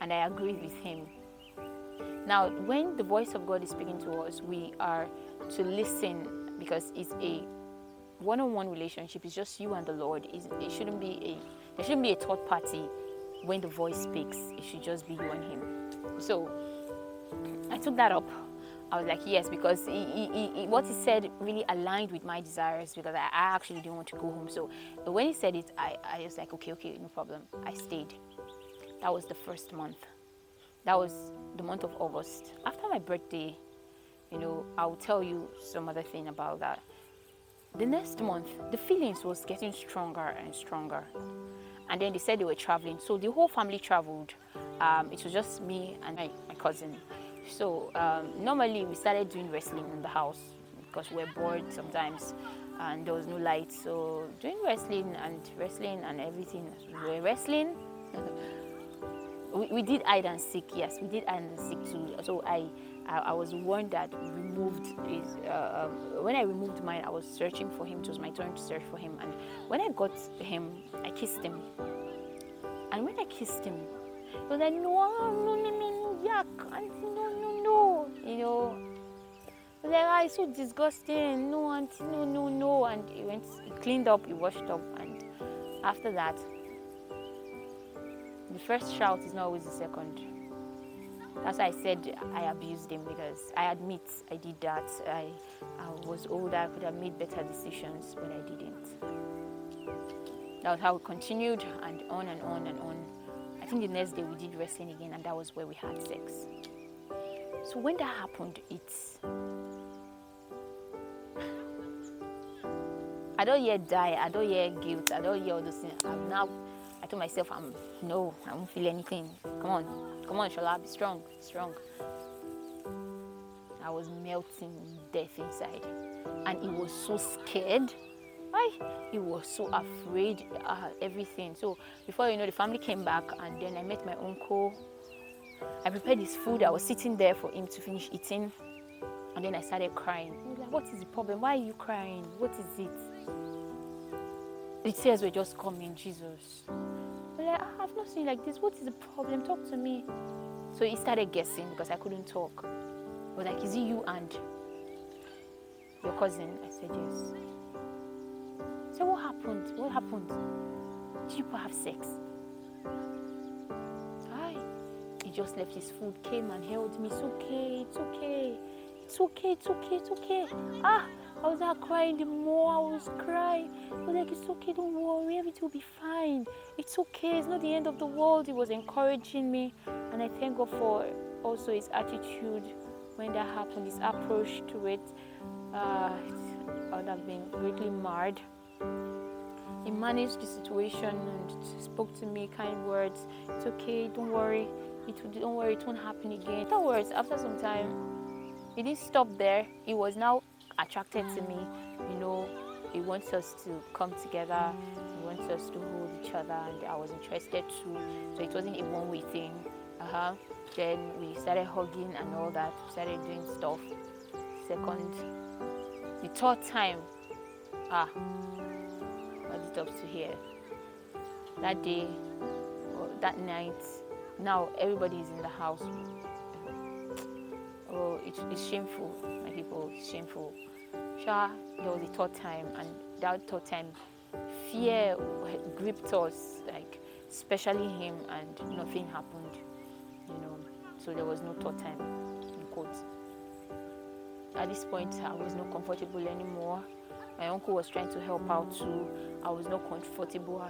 and I agree with him. Now, when the voice of God is speaking to us, we are to listen, because it's a one-on-one relationship. It's just you and the Lord. There shouldn't be a third party when the voice speaks. It should just be you and him. So I took that up. I was like, yes, because what he said really aligned with my desires, because I actually didn't want to go home. So when he said it, I was like, okay, no problem. I stayed. That was the first month. That was the month of August. After my birthday, I'll tell you some other thing about that. The next month, the feelings was getting stronger and stronger. And then they said they were traveling. So the whole family traveled. It was just me and my cousin. So normally we started doing wrestling in the house because we were bored sometimes and there was no light. So doing wrestling and everything. We were wrestling. we did hide and seek. Yes, we did hide and seek too. So I was one that removed his. When I removed mine, I was searching for him. It was my turn to search for him. And when I got him, I kissed him. And when I kissed him, he was like, no, yuck, auntie, no. I was like, it's so disgusting. No, auntie, no. And he cleaned up, he washed up. And after that, the first shout is not always the second. That's why I said I abused him, because I admit I did that. I was older, I could have made better decisions, but I didn't. That was how it continued, and on and on and on. I think the next day we did wrestling again, and that was where we had sex. So when that happened, I don't hear die, I don't hear guilt, I don't hear all those things. I told myself, I won't feel anything. Come on, Shola, be strong. I was melting death inside. And he was so scared. He was so afraid, everything. So before you know, the family came back, and then I met my uncle. I prepared his food. I was sitting there for him to finish eating. And then I started crying. He was like, what is the problem? Why are you crying? What is it? The tears were just coming, Jesus. I'm like, I've not seen you like this. What is the problem? Talk to me. So he started guessing, because I couldn't talk. He was like, is it you and your cousin? I said, yes. So what happened? Did you people have sex? He just left his food, came and held me. It's okay. I was not crying the more. I was crying. I was like, it's okay, don't worry, everything will be fine. It's okay, it's not the end of the world. He was encouraging me, and I thank God for also his attitude when that happened, his approach to it. I would have been greatly marred. He managed the situation and spoke to me kind words. It's okay, don't worry. It won't happen again. Afterwards, after some time, he didn't stop there. He was now attracted to me. He wants us to come together. He wants us to hold each other, and I was interested too. So it wasn't a one-way thing. Then we started hugging and all that. We started doing stuff. The third time, what is up to here? That day, or that night, now everybody is in the house. Oh, it's shameful, my people, it's shameful. There was a third time, and that third time, fear gripped us, like, especially him, and nothing happened, So there was no third time, in quotes. At this point, I was not comfortable anymore. My uncle was trying to help out too. I was not comfortable.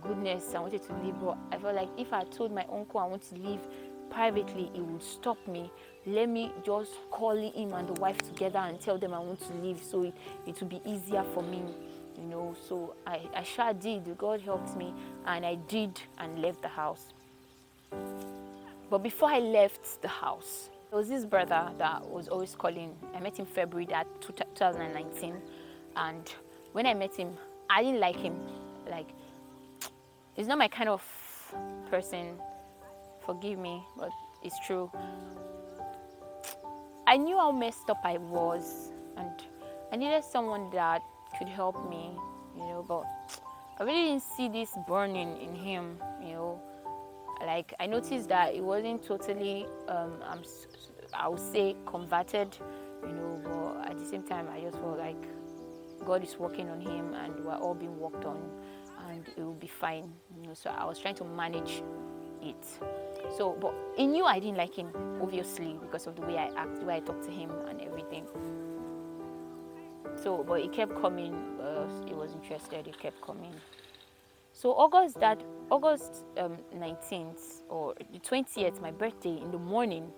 Goodness, I wanted to leave, but I felt like if I told my uncle I want to leave privately, he would stop me. Let me just call him and the wife together and tell them I want to leave, so it would be easier for me, So I sure did. God helped me, and I did, and left the house. But before I left the house, there was this brother that was always calling. I met him February 2019, and when I met him, I didn't like him. Like, he's not my kind of person. Forgive me, but it's true. I knew how messed up I was, and I needed someone that could help me, but I really didn't see this burning in him, Like, I noticed that it wasn't totally, I would say, converted, but at the same time, I just felt like God is working on him and we're all being worked on, and it will be fine, So I was trying to manage it. So, but he knew I didn't like him, obviously, because of the way I act, the way I talked to him and everything. So, but he kept coming. He was interested. He kept coming. So August 19th or the 20th, my birthday, in the morning,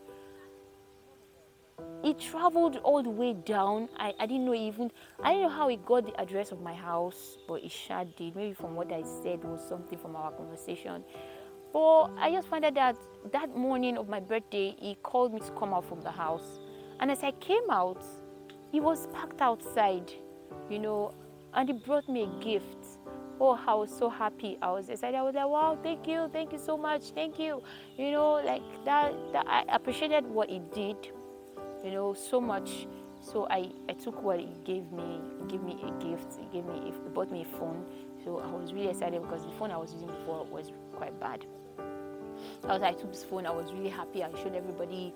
he traveled all the way down. I didn't know how he got the address of my house, but he sure did. Maybe from what I said was something from our conversation. But I just found out that morning of my birthday, he called me to come out from the house. And as I came out, he was parked outside, and he brought me a gift. Oh, I was so happy. I was excited. I was like, wow, thank you so much, thank you. Like that I appreciated what he did, so much. So I took what he gave me. He gave me a gift. He bought me a phone. So I was really excited because the phone I was using before was quite bad. I took this phone. I was really happy. I showed everybody,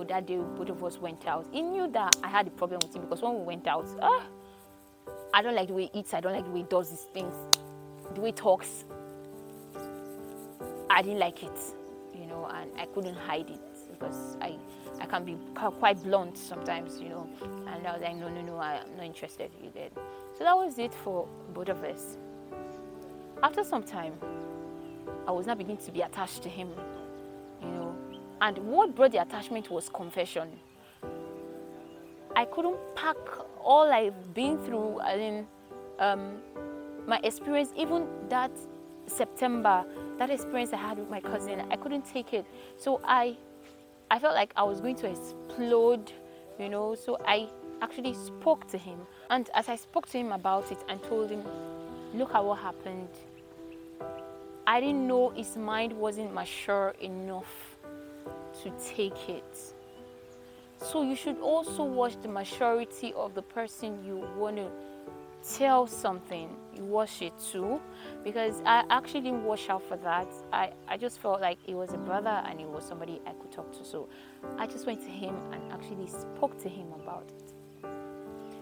that day both of us went out. He knew that I had a problem with him because when we went out, I don't like the way he eats. I don't like the way he does these things. The way he talks. I didn't like it, and I couldn't hide it because I can be quite blunt sometimes, And I was like, no, I'm not interested. You get. So that was it for both of us. After some time, I was now beginning to be attached to him, And what brought the attachment was confession. I couldn't pack all I've been through, my experience, even that September, that experience I had with my cousin, I couldn't take it. So I felt like I was going to explode, So I actually spoke to him. And as I spoke to him about it and told him, look at what happened, I didn't know his mind wasn't mature enough to take it. So you should also watch the maturity of the person you want to tell something. You watch it too, because I actually didn't watch out for that. I just felt like it was a brother and it was somebody I could talk to. So I just went to him and actually spoke to him about it.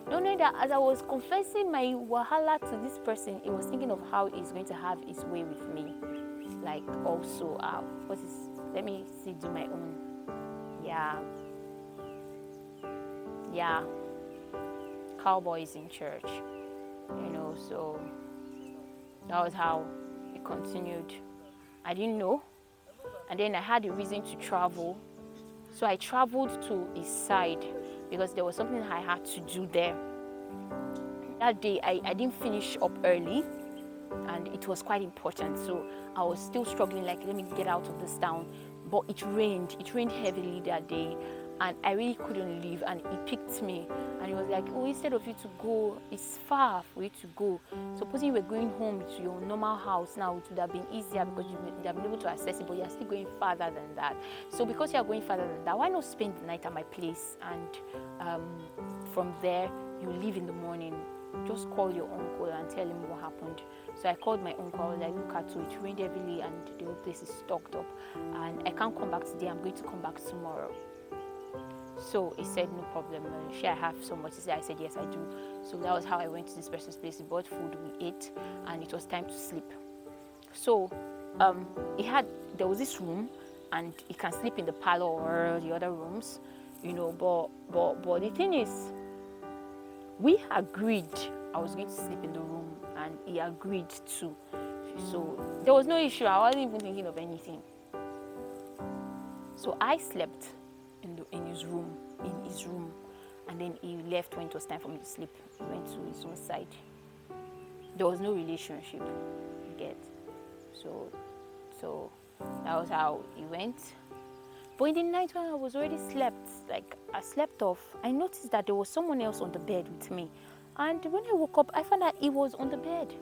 Don't know that as I was confessing my wahala to this person, he was thinking of how he's going to have his way with me. Like also, let me see, do my own. Yeah. Cowboys in church, so that was how it continued. I didn't know. And then I had a reason to travel. So I traveled to his side because there was something I had to do there. That day, I didn't finish up early, and it was quite important. So I was still struggling, like, let me get out of this town. But it rained heavily that day, and I really couldn't leave. And he picked me, and he was like, oh, instead of you to go, it's far for you to go. Supposing you were going home to your normal house now, it would have been easier because you would have been able to access it, but you're still going farther than that. So because you're going farther than that, why not spend the night at my place? And from there, you leave in the morning. Just call your uncle and tell him what happened. So I called my uncle. I was like, look at it rained heavily and the whole place is stocked up, and I can't come back today. I'm going to come back tomorrow. So he said, no problem. Should I have so much? I said, yes, I do. So that was how I went to this person's place. He bought food, we ate, and it was time to sleep. So there was this room, and he can sleep in the parlor or the other rooms, but the thing is, we agreed I was going to sleep in the room, and he agreed too. So there was no issue. I wasn't even thinking of anything. So I slept in his room, and then he left when it was time for me to sleep. He went to his own side. There was no relationship, you get. So that was how he went. But in the night when I was already slept, like I slept off, I noticed that there was someone else on the bed with me. And when I woke up, I found that he was on the bed.